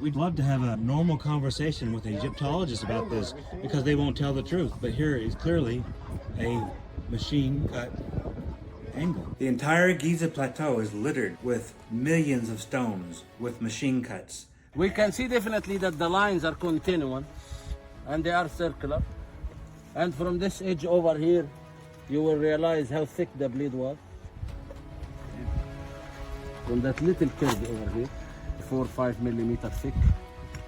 We'd love to have a normal conversation with Egyptologists about this because they won't tell the truth. But here is clearly a machine cut angle. The entire Giza plateau is littered with millions of stones with machine cuts. We can see definitely that the lines are continuous and they are circular. And from this edge over here, you will realize how thick the blade was. From that little curve over here, 4 or 5 millimeter thick.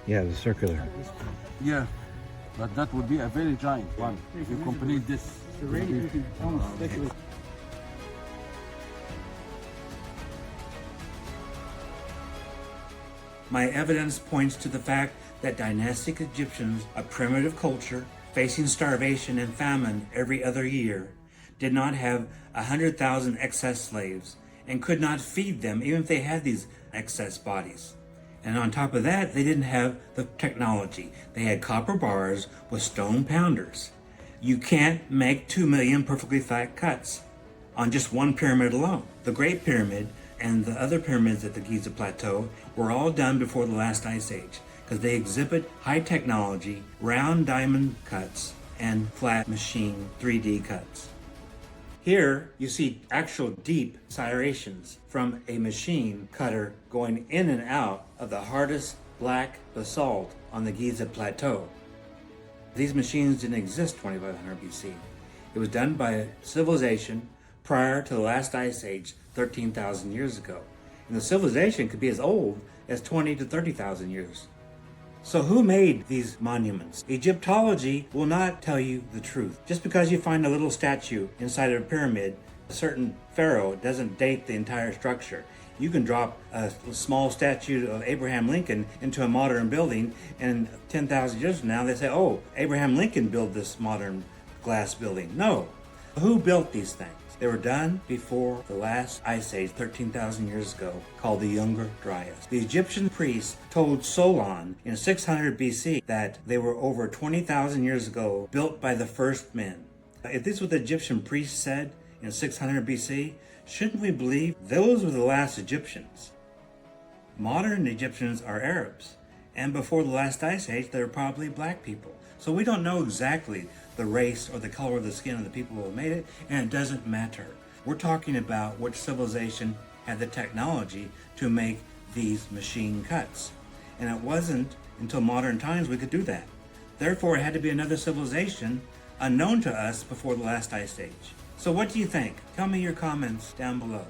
Yeah, the circular. Yeah, but that would be a very giant one if you complete this. My evidence points to the fact that dynastic Egyptians, a primitive culture facing starvation and famine every other year, did not have 100,000 excess slaves and could not feed them even if they had these excess bodies. And on top of that, they didn't have the technology. They had copper bars with stone pounders. You can't make 2 million perfectly flat cuts on just one pyramid alone. The Great Pyramid and the other pyramids at the Giza Plateau were all done before the last ice age because they exhibit high technology, round diamond cuts, and flat machine 3D cuts. Here you see actual deep serrations from a machine cutter going in and out of the hardest black basalt on the Giza Plateau. These machines didn't exist 2500 BC. It was done by a civilization prior to the last ice age 13,000 years ago. And the civilization could be as old as 20 to 30,000 years. So who made these monuments? Egyptology will not tell you the truth. Just because you find a little statue inside of a pyramid, a certain pharaoh doesn't date the entire structure. You can drop a small statue of Abraham Lincoln into a modern building, and 10,000 years from now they say, oh, Abraham Lincoln built this modern glass building. No. Who built these things? They were done before the last ice age 13,000 years ago, called the Younger Dryas. The Egyptian priests told Solon in 600 BC that they were over 20,000 years ago built by the first men. If this is what the Egyptian priests said in 600 BC, shouldn't we believe those were the last Egyptians? Modern Egyptians are Arabs, and before the last ice age, they were probably black people. So we don't know exactly the race or the color of the skin of the people who made it, and it doesn't matter. We're talking about which civilization had the technology to make these machine cuts. And it wasn't until modern times we could do that. Therefore, it had to be another civilization unknown to us before the last ice age. So what do you think? Tell me your comments down below.